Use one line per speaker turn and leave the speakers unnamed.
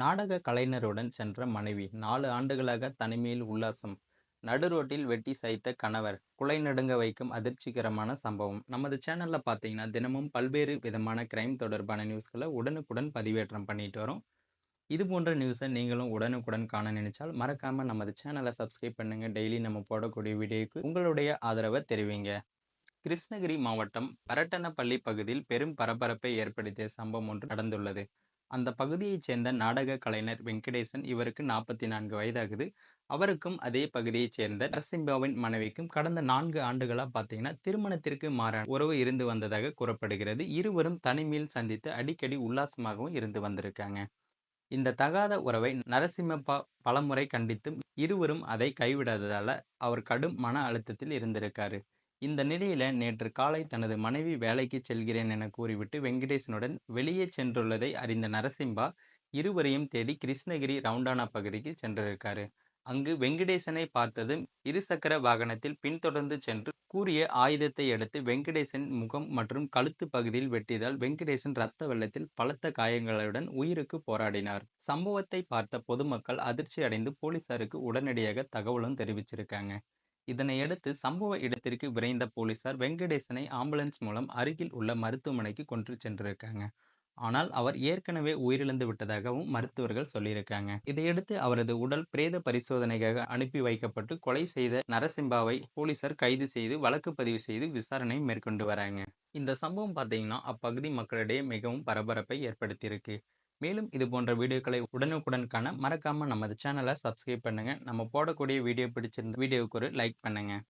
நாடக கலைஞருடன் சென்ற மனைவி 4 ஆண்டுகளாக தனிமையில் உல்லாசம். நடுரோட்டில் வெட்டி சாய்த்த கணவர் குலை நடுங்க வைக்கும் அதிர்ச்சிகரமான சம்பவம். நமது சேனல்ல பார்த்தீங்கன்னா, தினமும் பல்வேறு விதமான கிரைம் தொடர்பான நியூஸ்கள உடனுக்குடன் பதிவேற்றம் பண்ணிட்டு வரோம். இது போன்ற நியூஸ நீங்களும் உடனுக்குடன் காண நினைச்சால், மறக்காம நமது சேனல சப்ஸ்கிரைப் பண்ணுங்க. டெய்லி நம்ம போடக்கூடிய வீடியோக்கு உங்களுடைய ஆதரவ தெரிவிங்க. கிருஷ்ணகிரி மாவட்டம் பரட்டனப்பள்ளி பகுதியில் பெரும் பரபரப்பை ஏற்படுத்திய சம்பவம் ஒன்று நடந்துள்ளது. அந்த பகுதியைச் சேர்ந்த நாடக கலைஞர் வெங்கடேசன். இவருக்கு 44 வயதாகுது. அவருக்கும் அதே பகுதியைச் சேர்ந்த நரசிம்மாவின் மனைவிக்கும் கடந்த 4 ஆண்டுகளா பார்த்தீங்கன்னா, திருமணத்திற்கு மாறான உறவு இருந்து வந்ததாக கூறப்படுகிறது. இருவரும் தனிமையில் சந்தித்து அடிக்கடி உல்லாசமாகவும் இருந்து வந்திருக்காங்க. இந்த தகாத உறவை நரசிம்மப்பா பலமுறை கண்டித்தும் இருவரும் அதை கைவிடாததால அவர் கடும் மன அழுத்தத்தில் இருந்திருக்காரு. இந்த நிலையில நேற்று காலை தனது மனைவி வேலைக்கு செல்கிறேன் என கூறிவிட்டு வெங்கடேசனுடன் வெளியே சென்றுள்ளதை அறிந்த நரசிம்பா இருவரையும் தேடி கிருஷ்ணகிரி ரவுண்டானா பகுதிக்கு சென்றிருக்காரு. அங்கு வெங்கடேசனை பார்த்ததும் இருசக்கர வாகனத்தில் பின்தொடர்ந்து சென்று கூறிய ஆயுதத்தை எடுத்து வெங்கடேசன் முகம் மற்றும் கழுத்து பகுதியில் வெட்டியதால் வெங்கடேசன் ரத்த வெள்ளத்தில் பலத்த காயங்களுடன் உயிருக்கு போராடினார். சம்பவத்தை பார்த்த பொதுமக்கள் அதிர்ச்சி அடைந்து போலீசாருக்கு உடனடியாக தகவலும் தெரிவிச்சிருக்காங்க. இதனையடுத்து சம்பவ இடத்திற்கு விரைந்த போலீசார் வெங்கடேசனை ஆம்புலன்ஸ் மூலம் அருகில் உள்ள மருத்துவமனைக்கு கொண்டு சென்றிருக்காங்க. ஆனால் அவர் ஏற்கனவே உயிரிழந்து விட்டதாகவும் மருத்துவர்கள் சொல்லியிருக்காங்க. இதையடுத்து அவரது உடல் பிரேத பரிசோதனைக்காக அனுப்பி வைக்கப்பட்டு கொலை செய்த நரசிம்பாவை போலீசார் கைது செய்து வழக்கு பதிவு செய்து விசாரணை மேற்கொண்டு வராங்க. இந்த சம்பவம் பார்த்தீங்கன்னா அப்பகுதி மக்களிடையே மிகவும் பரபரப்பை ஏற்படுத்தியிருக்கு. மேலும் இது போன்ற வீடியோக்களை உடனுக்குடன் காண மறக்காம நமது சேனலை சப்ஸ்கிரைப் பண்ணுங்க. நம்ம போடக்கூடிய வீடியோ பிடிச்சிருந்த வீடியோவுக்கு ஒரு லைக் பண்ணுங்க.